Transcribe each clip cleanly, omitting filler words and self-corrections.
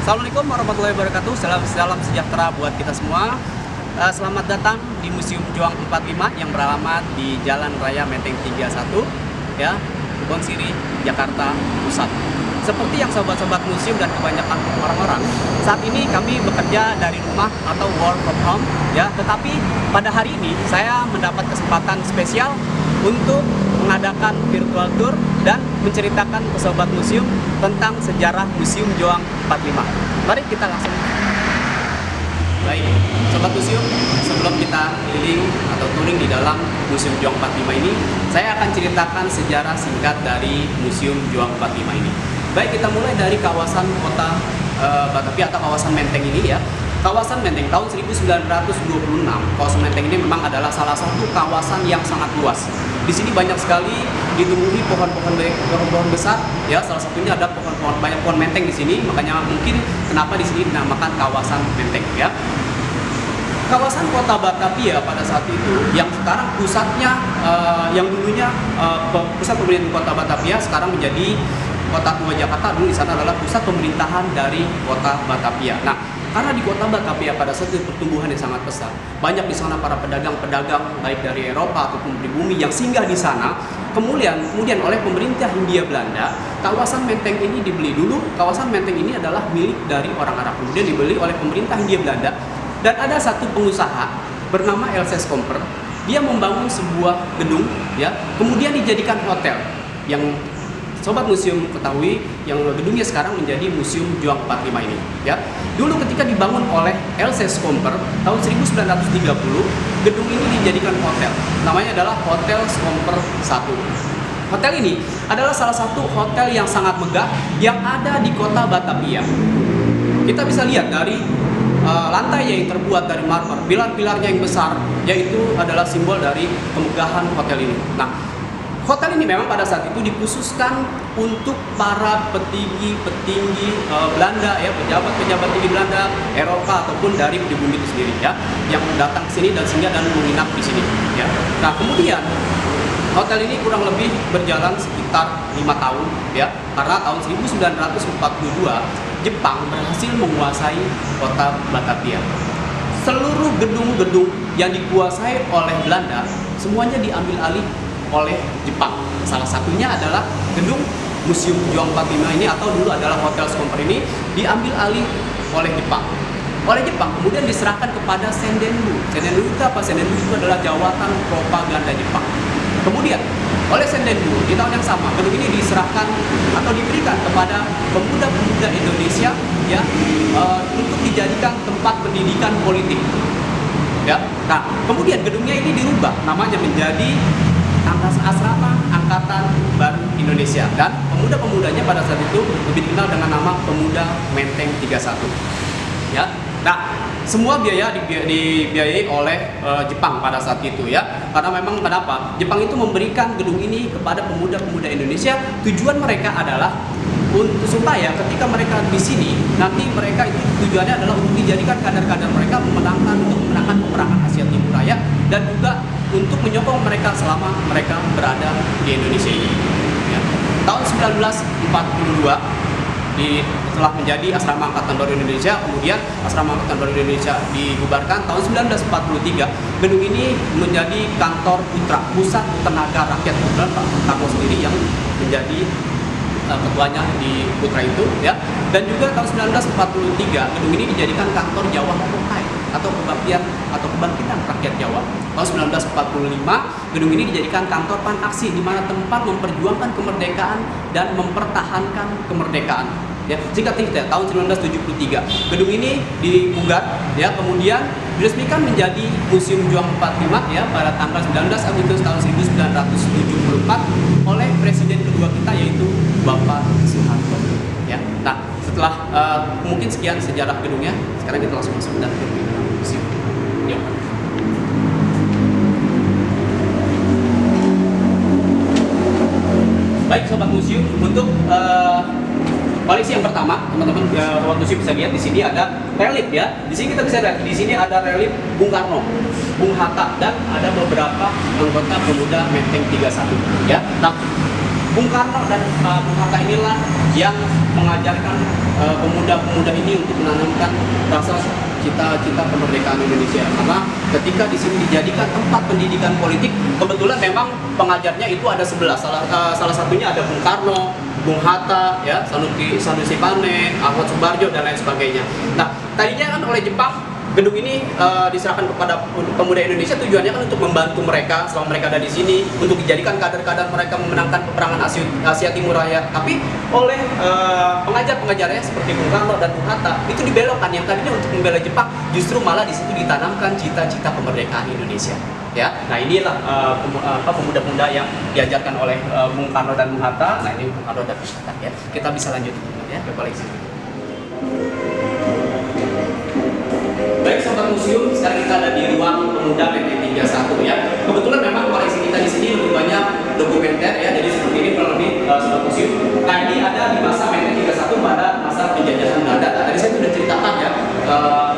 Assalamualaikum warahmatullahi wabarakatuh. Salam sejahtera buat kita semua. Selamat datang di Museum Juang 45 yang beralamat di Jalan Raya Menteng 31, ya, Kebon Siri, Jakarta Pusat. Seperti yang sobat-sobat museum dan kebanyakan orang-orang, saat ini kami bekerja dari rumah atau work from home, ya. Tetapi pada hari ini saya mendapat kesempatan spesial untuk mengadakan virtual tour dan menceritakan ke sobat museum tentang sejarah Museum Juang 45. Mari kita langsung. Baik, sobat museum, sebelum kita keliling atau touring di dalam Museum Juang 45 ini, saya akan ceritakan sejarah singkat dari Museum Juang 45 ini. Baik, kita mulai dari kawasan kota Batavia atau kawasan Menteng ini, ya. Kawasan Menteng tahun 1926, kawasan Menteng ini memang adalah salah satu kawasan yang sangat luas. Di sini banyak sekali ditumbuhi pohon-pohon besar, ya. Salah satunya ada banyak pohon menteng di sini, makanya mungkin kenapa di sini dinamakan kawasan Menteng, ya. Kawasan kota Batavia pada saat itu, yang sekarang pusatnya, yang dulunya pusat pemerintahan kota Batavia, sekarang menjadi Kota Tua Jakarta. Dulu di sana adalah pusat pemerintahan dari kota Batavia. Nah, karena di kota Batavia pada saat itu pertumbuhan yang sangat besar, banyak di sana para pedagang-pedagang baik dari Eropa ataupun pribumi yang singgah di sana. Kemudian oleh pemerintah Hindia Belanda, kawasan Menteng ini dibeli dulu. Kawasan Menteng ini adalah milik dari orang Arab, kemudian dibeli oleh pemerintah Hindia Belanda. Dan ada satu pengusaha bernama Elses Komper. Dia membangun sebuah gedung, ya, kemudian dijadikan hotel yang sobat museum ketahui, yang gedungnya sekarang menjadi Museum Juang 45 ini, ya. Dulu ketika dibangun oleh Elses Komper tahun 1930, gedung ini dijadikan hotel. Namanya adalah Hotel Komper 1. Hotel ini adalah salah satu hotel yang sangat megah yang ada di kota Batavia. Kita bisa lihat dari lantai yang terbuat dari marmer, pilar-pilarnya yang besar, yaitu adalah simbol dari kemegahan hotel ini. Nah, hotel ini memang pada saat itu dikhususkan untuk para petinggi-petinggi Belanda, ya, pejabat-pejabat tinggi Belanda, Eropa ataupun dari pribumi itu sendiri, ya, yang datang ke sini dan singgah dan menginap di sini, ya. Nah, kemudian hotel ini kurang lebih berjalan sekitar 5 tahun, ya, karena tahun 1942 Jepang berhasil menguasai kota Batavia. Seluruh gedung-gedung yang dikuasai oleh Belanda semuanya diambil alih oleh Jepang. Salah satunya adalah gedung Museum Juang 45 ini, atau dulu adalah Hotel Komper ini, diambil alih oleh Jepang. Oleh Jepang kemudian diserahkan kepada Sendenbu. Sendenbu itu apa? Sendenbu itu adalah jawatan propaganda Jepang. Kemudian oleh Sendenbu di tahun yang sama, gedung ini diserahkan atau diberikan kepada pemuda-pemuda Indonesia, ya, untuk dijadikan tempat pendidikan politik, ya. Nah, kemudian gedungnya ini dirubah namanya menjadi Asrama Angkatan Baru Indonesia, dan pemuda-pemudanya pada saat itu lebih dikenal dengan nama Pemuda Menteng 31, ya. Nah, semua biaya dibiayai oleh Jepang pada saat itu, ya. Karena memang kenapa? Jepang itu memberikan gedung ini kepada pemuda-pemuda Indonesia. Tujuan mereka adalah untuk supaya ketika mereka di sini nanti mereka itu tujuannya adalah untuk dijadikan kader-kader mereka memenangkan peperangan Asia Timur Raya, dan juga untuk menyokong mereka selama mereka berada di Indonesia ini, ya. Tahun 1942 telah menjadi Asrama Angkatan Baru Indonesia. Kemudian Asrama Angkatan Baru Indonesia dibubarkan tahun 1943. Gedung ini menjadi kantor Putra, Pusat Tenaga Rakyat Putra, Pak Karno sendiri yang menjadi ketuanya di Putra itu, ya. Dan juga tahun 1943 gedung ini dijadikan kantor Jawa Hokai atau Kebangkitan Rakyat Jawa. Tahun 1945 gedung ini dijadikan kantor PAN Aksi, di mana tempat memperjuangkan kemerdekaan dan mempertahankan kemerdekaan, ya. Singkat cerita, tahun 1973 gedung ini dipugar, ya, kemudian diresmikan menjadi Museum Juang 45, ya, pada tanggal 19 Agustus tahun 1974 oleh Presiden kedua kita, yaitu Bapak Soeharto, ya. Nah, setelah mungkin sekian sejarah gedungnya, sekarang kita langsung masuk ke dalam museum. Yuk. Baik, sobat museum, untuk koleksi yang pertama, teman-teman, sobat museum bisa lihat di sini ada relief, ya. Di sini kita bisa lihat, di sini ada relief Bung Karno, Bung Hatta, dan ada beberapa anggota pemuda Menteng 31, ya. Nah, Bung Karno dan Bung Hatta inilah yang mengajarkan pemuda-pemuda ini untuk menanamkan rasa cita-cita kemerdekaan Indonesia. Karena ketika di sini dijadikan tempat pendidikan politik, kebetulan memang pengajarnya itu ada 11. Salah satunya ada Bung Karno, Bung Hatta, ya, Sanusi Pane, Ahmad Subarjo dan lain sebagainya. Nah, tadinya kan oleh Jepang gedung ini diserahkan kepada pemuda Indonesia, tujuannya kan untuk membantu mereka selama mereka ada di sini, untuk dijadikan kader-kader mereka memenangkan peperangan Asia Timur Raya. Tapi oleh pengajar-pengajarnya seperti Bung Karno dan Bung Hatta itu dibelokkan, yang tadinya untuk membela Jepang justru malah di situ ditanamkan cita-cita kemerdekaan Indonesia. Ya, nah inilah pemuda-pemuda yang diajarkan oleh Bung Karno dan Bung Hatta. Nah ini Bung Karno dan Bung Hatta, ya. Kita bisa lanjut ya ke koleksi. Baik sobat museum, sekarang kita ada di ruang pemuda Menteng 31 ya. Kebetulan memang koleksi kita di sini lebih banyak dokumenter ya, jadi seperti ini kurang lebih sobat museum. Nah ini ada di masa Menteng 31 pada masa penjajahan Belanda. Nah, tadi saya sudah ceritakan ya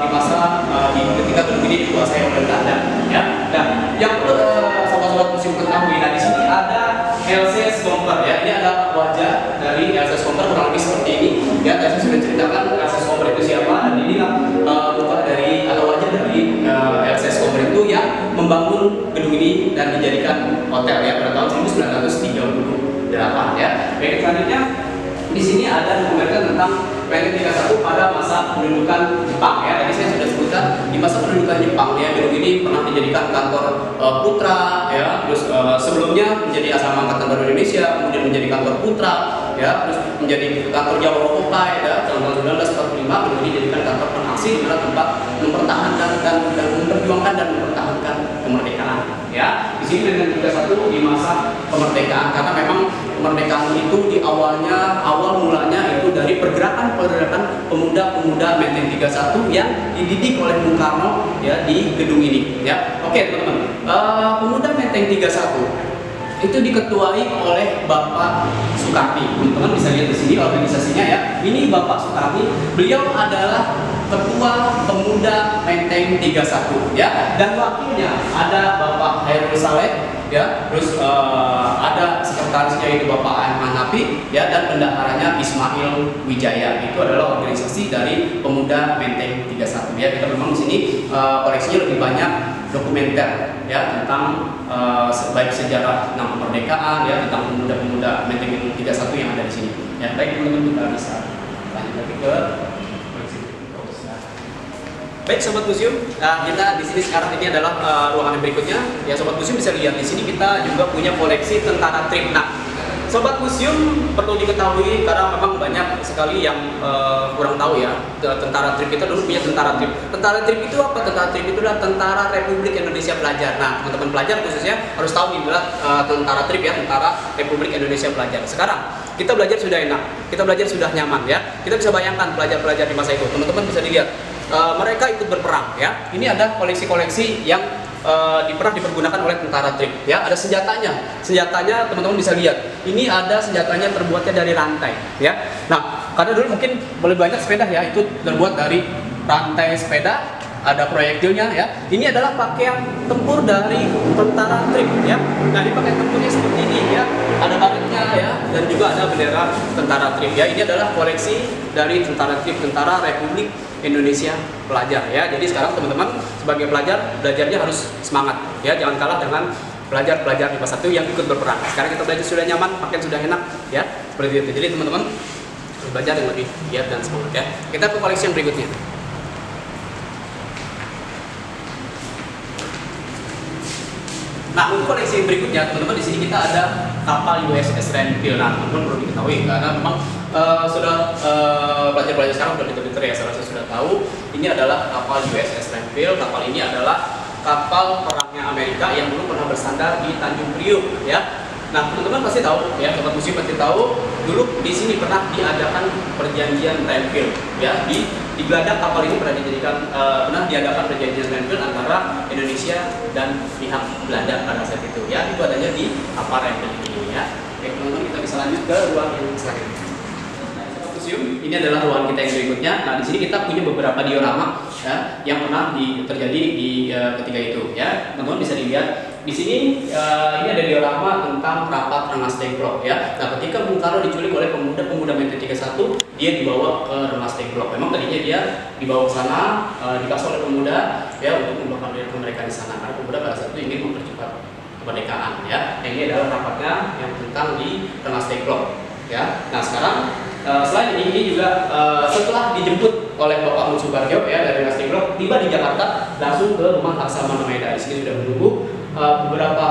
di masa ketika gedung ini dikuasai oleh Belanda ya. Nah yang perlu sobat-sobat museum ketahui, nah di sini ada LC Scomper ya. Ini ada wajah dari LC Scomper kurang lebih seperti ini ya. Tadi saya sudah ceritakan LC Scomper itu siapa, dan inilah bukan dari atau wajah dari LC Scomper itu yang membangun gedung ini dan dijadikan hotel ya pada tahun 1938 ya. Baik, selanjutnya di sini ada dokumenter tentang Menteng 31 pada masa pendudukan Jepang ya. Tadi saya sudah sebutkan di masa pendudukan Jepang ya, gedung ini pernah dijadikan kantor Putra ya, terus sebelumnya menjadi asrama angkatan darat Indonesia, kemudian menjadi kantor Putra ya, terus menjadi kantor Jawa Rokokai ya. Tahun 1945 gedung ini dijadikan kantor penaksi, di mana tempat mempertahankan dan memperjuangkan dan mempertahankan kemerdekaan ya. Di sini Menteng 31 di masa kemerdekaan, karena memang kemerdekaan itu di awal mulanya itu dari pergerakan pemuda-pemuda Menteng 31 yang dididik oleh Bung Karno ya di gedung ini ya. Oke teman-teman, pemuda Menteng 31 itu diketuai oleh Bapak Sukarni. Teman-teman bisa lihat di sini organisasinya ya. Ini Bapak Sukarni, beliau adalah Ketua Pemuda Menteng 31 ya, dan wakilnya ada Bapak Hairul Saleh ya, terus ada sekretarisnya itu Bapak Ahmad Nafi ya, dan bendaharanya Ismail Wijaya. Itu adalah organisasi dari Pemuda Menteng 31 ya. Kita memang di sini koleksinya lebih banyak dokumenter ya tentang baik sejarah tentang kemerdekaan ya, tentang pemuda-pemuda Menteng 31 yang ada di sini ya. Baik teman-teman, kita bisa lanjut lagi ke baik sobat museum. Kita di sini sekarang ini adalah ruangan yang berikutnya ya. Sobat museum bisa lihat di sini kita juga punya koleksi tentara trip. Nah sobat museum perlu diketahui, karena memang banyak sekali yang kurang tahu ya, tentara trip kita dulu punya tentara trip. Tentara trip itu apa? Tentara trip itu adalah Tentara Republik Indonesia Pelajar. Nah teman-teman pelajar khususnya harus tahu ini adalah tentara trip ya, Tentara Republik Indonesia Pelajar. Sekarang kita belajar sudah enak, kita belajar sudah nyaman ya. Kita bisa bayangkan pelajar-pelajar di masa itu, teman-teman bisa dilihat mereka ikut berperang ya. Ini ada koleksi-koleksi yang pernah dipergunakan oleh tentara trip ya. Ada senjatanya teman-teman bisa lihat. Ini ada senjatanya terbuatnya dari rantai ya. Nah karena dulu mungkin lebih banyak sepeda ya, itu terbuat dari rantai sepeda, ada proyektilnya ya. Ini adalah pakaian tempur dari tentara trip ya. Nah ini pakaian tempurnya seperti ini ya, ada baretnya ya, dan juga ada bendera tentara trip ya. Ini adalah koleksi dari tentara trip, Tentara Republik Indonesia Pelajar ya. Jadi sekarang teman-teman sebagai pelajar, belajarnya harus semangat ya, jangan kalah dengan pelajar-pelajar di masa itu yang ikut berperang. Sekarang kita belajar sudah nyaman, pakaian sudah enak ya, seperti itu. Jadi teman-teman belajar yang lebih giat dan semangat ya. Kita ke koleksi yang berikutnya. Nah untuk koleksi yang berikutnya teman-teman, di sini kita ada kapal USS Renville. Nah teman-teman perlu diketahui karena memang pelajar-pelajar sekarang sudah pinter-pinter ya, saya rasa sudah tahu. Ini adalah kapal USS Renville. Kapal ini adalah kapal perangnya Amerika yang dulu pernah bersandar di Tanjung Priuk ya. Nah teman-teman pasti tahu ya, sobat museum pasti tahu dulu di sini pernah diadakan perjanjian Renville ya. Di Belanda kapal ini pernah diadakan perjanjian Renville antara Indonesia dan pihak Belanda pada saat itu ya. Itu adanya di kapal Renville ini ya. Oke teman-teman, kita bisa lanjut ke ruang yang selanjutnya. museum, ini adalah ruangan kita yang berikutnya. Nah, di sini kita punya beberapa diorama ya, yang pernah terjadi di ketika itu ya. Teman-teman bisa dilihat di sini ini ada diorama tentang rapat Rengas Dengklok ya. Nah, ketika Bung Karno diculik oleh pemuda-pemuda Menteng 31, dia dibawa ke Rengas Dengklok. Memang tadinya dia dibawa ke sana, dikasih oleh pemuda ya untuk membakar mereka di sana. Karena pemuda pada saat itu ingin mempercepat kemerdekaan ya. Ini adalah rapatnya yang tentang di Rengas Dengklok ya. Nah, sekarang selain ini juga setelah dijemput oleh Bapak Mun Subarjo ya dari Rengas Dengklok, tiba di Jakarta langsung ke rumah Laksamana Maeda. Di sini sudah menunggu beberapa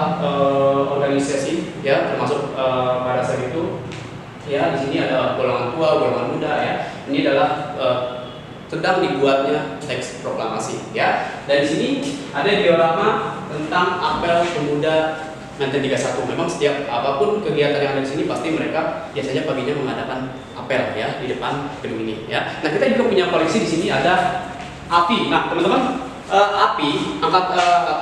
organisasi ya, termasuk pada saat itu ya. Di sini ada golongan tua, golongan muda ya. Ini adalah sedang dibuatnya teks proklamasi ya. Dan di sini ada diorama tentang apel pemuda Menteng 31. Memang setiap apapun kegiatan yang ada di sini pasti mereka biasanya paginya mengadakan apel ya di depan gedung ini ya. Nah, kita juga punya koleksi di sini, ada api. Nah, teman-teman, api angkat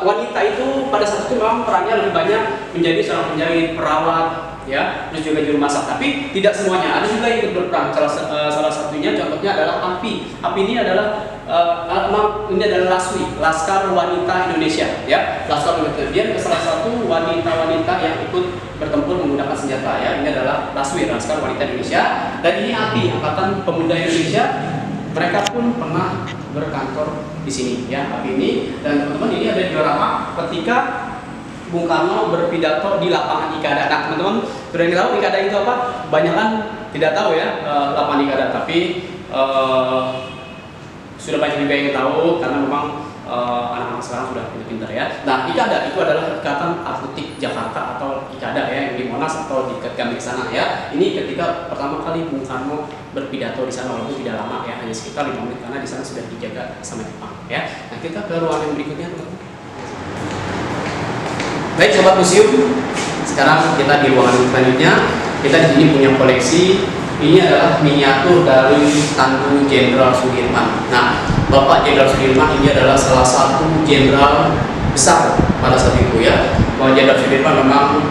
wanita itu pada saat itu memang perannya lebih banyak menjadi seorang penjahit, perawat ya, terus juga juru masak. Tapi tidak semuanya, ada juga yang ikut berperan. Salah satunya contohnya adalah api. Api ini adalah LASWI, Laskar Wanita Indonesia ya. Laskar Wanita, dia salah satu wanita-wanita yang ikut bertempur menggunakan senjata ya. Ini adalah LASWI, Laskar Wanita Indonesia. Dan ini api, Angkatan Pemuda Indonesia. Mereka pun pernah berkantor di sini ya, api ini. Dan teman-teman, ini ada diorama ketika Bung Karno berpidato di lapangan Ikada. Nah, teman-teman, sudah tahu Ikada itu apa? Banyak kan tidak tahu ya lapangan Ikada, tapi sudah banyak juga yang tahu karena memang anak-anak sekarang sudah pintar ya. Nah, Ikada itu adalah Ikatan Atletik Jakarta atau Ikada ya, yang di Monas atau di kami ke sana ya. Ini ketika pertama kali Bung Karno berpidato di sana, walaupun tidak lama ya, hanya sekitar 5 menit karena di sana sudah dijaga sama Jepang ya. Nah, kita ke ruangan yang berikutnya, teman-teman. Baik, sobat museum, sekarang kita di ruangan selanjutnya. Kita di sini punya koleksi. Ini adalah miniatur dari Tandu Jenderal Sudirman. Nah, Bapak Jenderal Sudirman ini adalah salah satu jenderal besar pada saat itu ya. Bahwa Jenderal Sudirman memang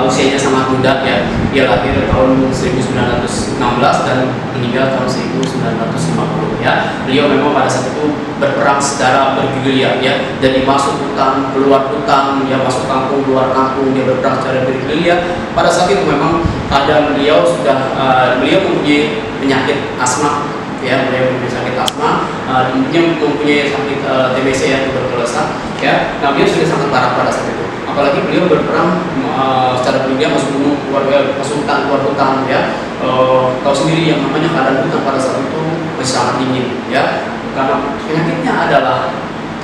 usianya sangat muda ya. Dia lahir tahun 1916 dan meninggal tahun 1950 ya. Beliau memang pada saat itu berperang secara bergerilya ya. Jadi masuk hutan, keluar hutan, dia masuk kampung, keluar kampung, dia berperang secara bergerilya. Pada saat itu memang keadaan beliau sudah beliau mempunyai penyakit asma ya, beliau mempunyai sakit asma, dia mempunyai sakit TBC ya, tuberkulosis ya. Nah, beliau sudah sangat parah pada saat itu. Apalagi beliau berperang secara bergerilya, masuk gunung, masuk hutan, keluar hutan ya. Tahu sendiri yang namanya keadaan hutan pada saat itu masih sangat dingin ya. Karena penyakitnya adalah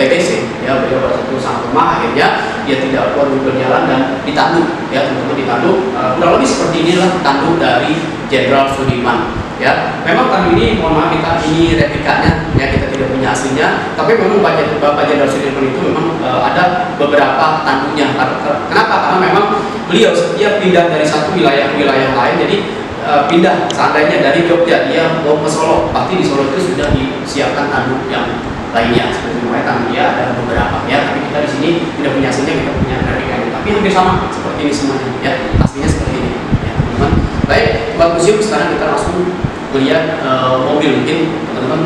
TBC ya, beliau pada saat itu sangat lemah, akhirnya dia tidak kuat berjalan dan ditanduk ya, teman-teman, ditanduk. Kurang lebih seperti inilah tanduk dari Jenderal Sudirman ya. Memang tanduk ini, mohon maaf, ini replikanya ya, kita tidak punya aslinya, tapi memang Bapak Jenderal Sudirman itu memang ada beberapa tanduknya. Kenapa? Karena memang beliau setiap pindah dari satu wilayah ke wilayah lain, jadi pindah seandainya dari Jogja dia mau ke Solo, pasti di Solo itu sudah disiapkan tanduk yang lainnya. Seperti tanduk dia ada beberapa ya, tapi kita di sini tidak punya aslinya, kita punya replikanya, tapi hampir sama seperti ini semuanya ya, aslinya seperti ini ya, teman-teman. Baik, buat museum, sekarang kita langsung melihat mobil. Mungkin teman-teman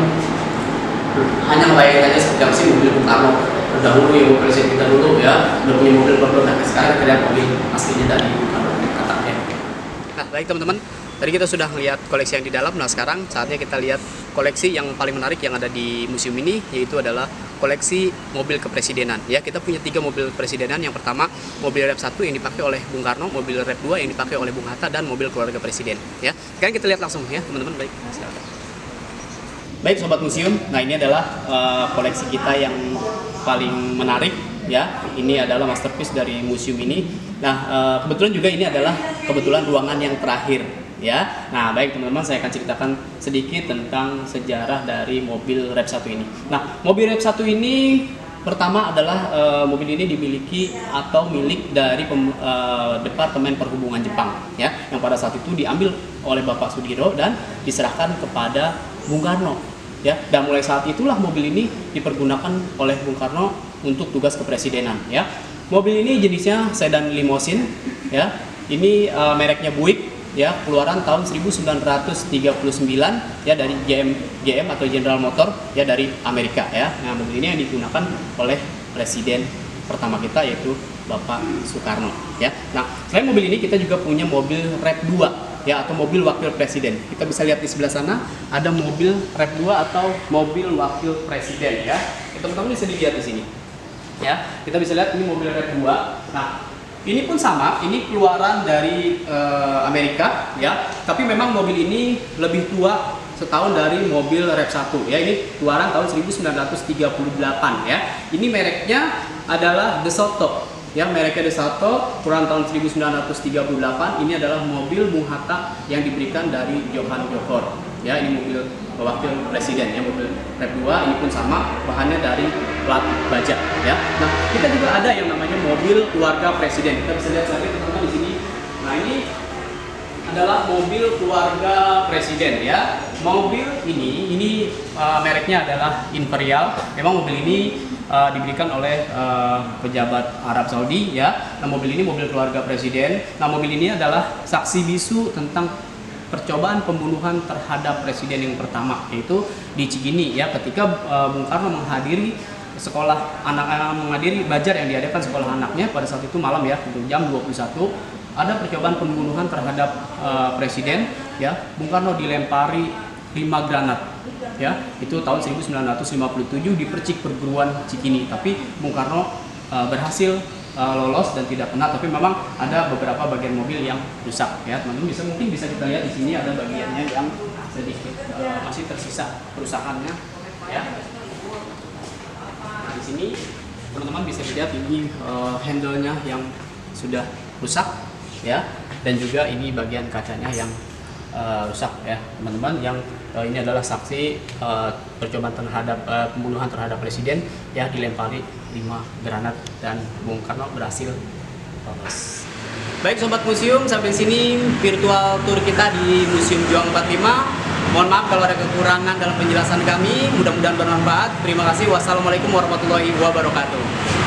hanya bayangin aja seperti apa sih mobil Bung Karno terdahulu ya, mobil presiden kita dulu ya, udah punya mobil baru, nah sekarang kita lihat mobil aslinya dari Bung Karno katanya. Nah, baik teman-teman, tadi kita sudah melihat koleksi yang di dalam. Nah, sekarang saatnya kita lihat koleksi yang paling menarik yang ada di museum ini, yaitu adalah koleksi mobil kepresidenan ya. Kita punya 3 mobil kepresidenan. Yang pertama mobil Rep 1 yang dipakai oleh Bung Karno, mobil Rep 2 yang dipakai oleh Bung Hatta, dan mobil keluarga presiden ya. Sekarang kita lihat langsung ya, teman-teman. Baik, silakan. Baik, sobat museum, nah ini adalah koleksi kita yang paling menarik ya. Ini adalah masterpiece dari museum ini. Nah, kebetulan juga ini adalah ruangan yang terakhir ya. Nah, baik teman-teman, saya akan ceritakan sedikit tentang sejarah dari mobil Rep 1 ini. Nah, mobil Rep 1 ini pertama adalah mobil ini dimiliki atau milik dari Departemen Perhubungan Jepang ya, yang pada saat itu diambil oleh Bapak Sudiro dan diserahkan kepada Bung Karno ya. Dan mulai saat itulah mobil ini dipergunakan oleh Bung Karno untuk tugas kepresidenan ya. Mobil ini jenisnya sedan limousine ya. Ini mereknya Buick ya, keluaran tahun 1939 ya, dari GM atau General Motor ya, dari Amerika ya. Nah, mobil ini yang digunakan oleh presiden pertama kita, yaitu Bapak Soekarno ya. Nah, selain mobil ini kita juga punya mobil Rep 2 ya, atau mobil wakil presiden. Kita bisa lihat di sebelah sana ada mobil Rep 2 atau mobil wakil presiden ya. Teman-teman bisa dilihat di sini ya. Kita bisa lihat ini mobil Rep 2. Nah, ini pun sama, ini keluaran dari Amerika ya, tapi memang mobil ini lebih tua setahun dari mobil Rep 1 ya. Ini keluaran tahun 1938 ya. Ini mereknya adalah DeSoto ya, mereknya DeSoto, keluaran tahun 1938. Ini adalah mobil Bung Hatta yang diberikan dari Johan Johor ya. Ini mobil wakil presiden ya, mobil Rep 2. Ini pun sama, bahannya dari plat baja ya. Nah, kita juga ada yang namanya mobil keluarga presiden. Kita bisa lihat lagi teman-teman di sini. Nah, ini adalah mobil keluarga presiden ya. Mobil ini mereknya adalah Imperial. Memang mobil ini diberikan oleh pejabat Arab Saudi ya. Nah, mobil ini mobil keluarga presiden. Nah, mobil ini adalah saksi bisu tentang percobaan pembunuhan terhadap presiden yang pertama, yaitu di Cikini ya, ketika Bung Karno menghadiri sekolah menghadiri bazar yang diadakan sekolah anaknya pada saat itu malam ya, jam 21, ada percobaan pembunuhan terhadap presiden ya. Bung Karno dilempari 5 granat ya, itu tahun 1957 di Percik Perguruan Cikini, tapi Bung Karno berhasil lolos dan tidak kena, tapi memang ada beberapa bagian mobil yang rusak ya. Teman-teman mungkin bisa kita lihat di sini ada bagiannya yang sedikit masih tersisa kerusakannya ya. Nah, di sini teman-teman bisa lihat ini handle-nya yang sudah rusak ya, dan juga ini bagian kacanya yang rusak ya teman-teman. Yang ini adalah saksi percobaan terhadap pembunuhan terhadap presiden ya, dilempari 5 granat dan Bung Karno berhasil lolos. Baik sobat museum, sampai sini virtual tour kita di Museum Juang 45. Mohon maaf kalau ada kekurangan dalam penjelasan kami, mudah-mudahan bermanfaat. Terima kasih. Wassalamualaikum warahmatullahi wabarakatuh.